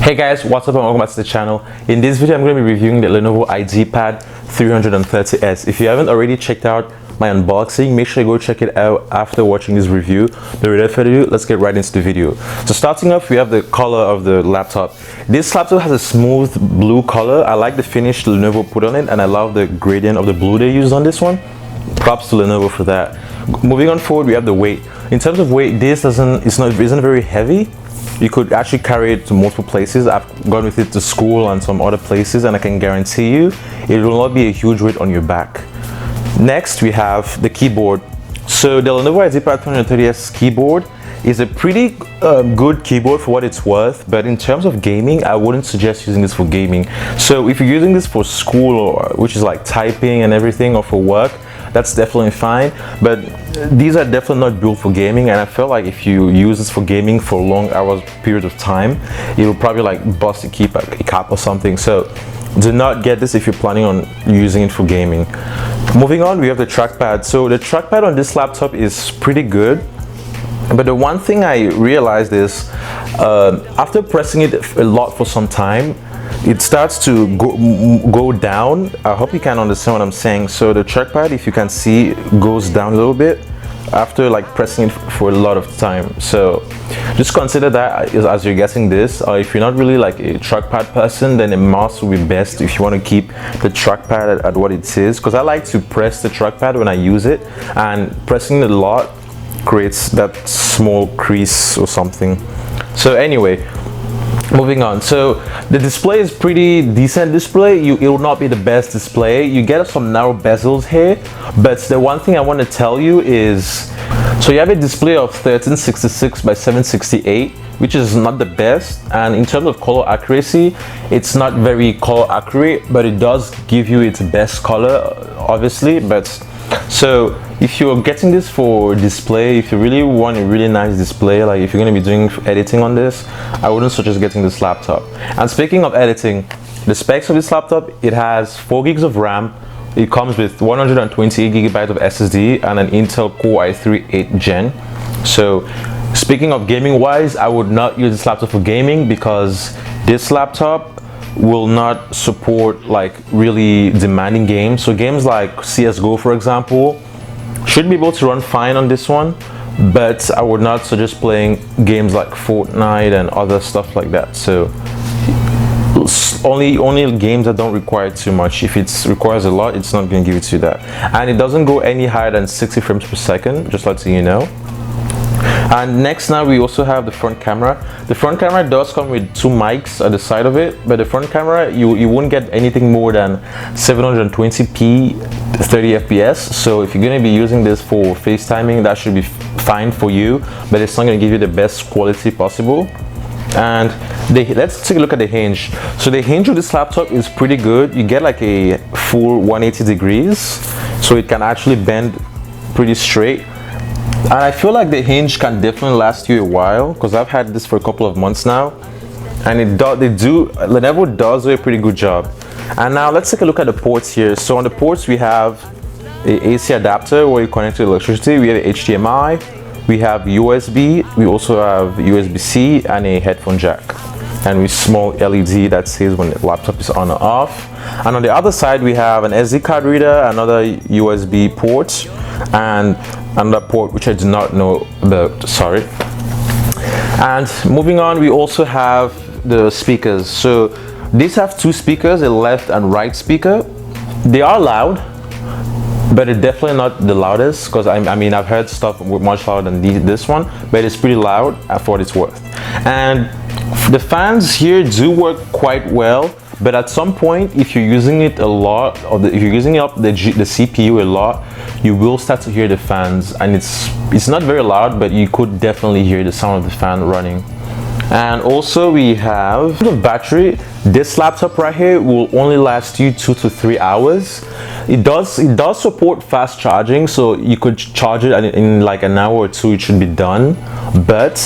Hey guys, what's up and welcome back to the channel. In this video I'm going to be reviewing the Lenovo Ideapad 330S. If you haven't already checked out my unboxing, make sure you go check it out after watching this review. But without further ado, let's get right into the video. So starting off, we have the color of the laptop. This laptop has a smooth blue color. I like the finish Lenovo put on it, and I love the gradient of the blue they used on this one. Props to Lenovo for that. Moving on forward, we have the weight. In terms of weight, this isn't very heavy. You could actually carry it to multiple places. I've gone with it to school and some other places, and I can guarantee you it will not be a huge weight on your back. Next, we have the keyboard. So the Lenovo Ideapad 330S keyboard is a pretty good keyboard for what it's worth, but in terms of gaming, I wouldn't suggest using this for gaming. So if you're using this for school, or which is like typing and everything, or for work, that's definitely fine, but these are definitely not built for gaming, and I feel like if you use this for gaming for long hours period of time, it will probably like bust a cap or something. So do not get this if you're planning on using it for gaming. Moving on, we have the trackpad. So the trackpad on this laptop is pretty good, but the one thing I realized is after pressing it a lot for some time, it starts to go down. I hope you can understand what I'm saying. So the trackpad, if you can see, goes down a little bit after like pressing it for a lot of time. So just consider that as you're getting this. If you're not really like a trackpad person, then a mouse will be best if you want to keep the trackpad at what it is, because I like to press the trackpad when I use it, and pressing it a lot creates that small crease or something. So anyway, moving on. So the display is pretty decent display. It will not be the best display. You get some narrow bezels here, but the one thing I want to tell you is, so you have a display of 1366 by 768, which is not the best, and in terms of color accuracy, it's not very color accurate, but it does give you its best color, obviously. But so if you're getting this for display, if you really want a really nice display, like if you're going to be doing editing on this, I wouldn't suggest getting this laptop. And speaking of editing, the specs of this laptop, it has 4 gigs of RAM. It comes with 128 gigabytes of SSD and an Intel Core i3 8th gen. So speaking of gaming wise, I would not use this laptop for gaming, because this laptop will not support like really demanding games. So games like CSGO, for example, should be able to run fine on this one, but I would not suggest playing games like Fortnite and other stuff like that. So only games that don't require too much. If it requires a lot, it's not going to give it to you that. And it doesn't go any higher than 60 frames per second, just letting you know. And next, now we also have the front camera. The front camera does come with 2 mics at the side of it, but the front camera, you won't get anything more than 720p 30 fps. So if you're going to be using this for FaceTiming, that should be fine for you, but it's not going to give you the best quality possible. And let's take a look at the hinge. So the hinge of this laptop is pretty good. You get like a full 180 degrees, so it can actually bend pretty straight. And I feel like the hinge can definitely last you a while, because I've had this for a couple of months now, and Lenovo does do a pretty good job. And now let's take a look at the ports here. So on the ports, we have a AC adapter where you connect to electricity. We have HDMI, we have USB, we also have USB-C and a headphone jack, and with small LED that says when the laptop is on or off. And on the other side, we have an SD card reader, another USB port, and another port which I do not know about, sorry. And moving on, we also have the speakers. So these have 2 speakers, a left and right speaker. They are loud, but it's definitely not the loudest, because I mean I've heard stuff much louder than this one, but it's pretty loud for what it's worth. And the fans here do work quite well, but at some point, if you're using it a lot, or if you're using up the CPU a lot, you will start to hear the fans, and it's not very loud, but you could definitely hear the sound of the fan running. And also we have the battery. This laptop right here will only last you 2 to 3 hours. It does support fast charging, so you could charge it in like an hour or 2, it should be done, but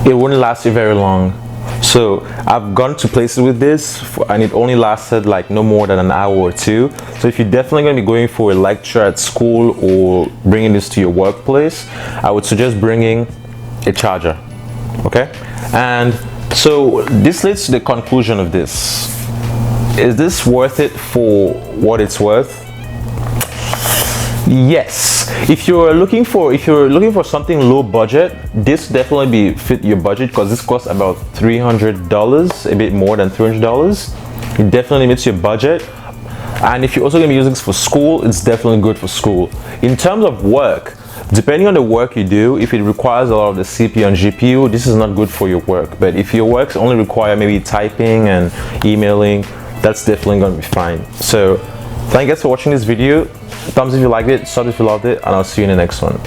it wouldn't last you very long. So I've gone to places with this and it only lasted like no more than an hour or 2. So if you're definitely going to be going for a lecture at school or bringing this to your workplace, I would suggest bringing a charger. Okay, and So this leads to the conclusion of this. Is this worth it for what it's worth? Yes. If you're looking for something low budget, this definitely be fit your budget, because this costs about $300, a bit more than $300. It definitely meets your budget. And if you're also going to be using this for school, it's definitely good for school. In terms of work, depending on the work you do, if it requires a lot of the CPU and GPU, this is not good for your work. But if your works only require maybe typing and emailing, that's definitely going to be fine. So thank you guys for watching this video. Thumbs if you liked it, sub if you loved it, and I'll see you in the next one.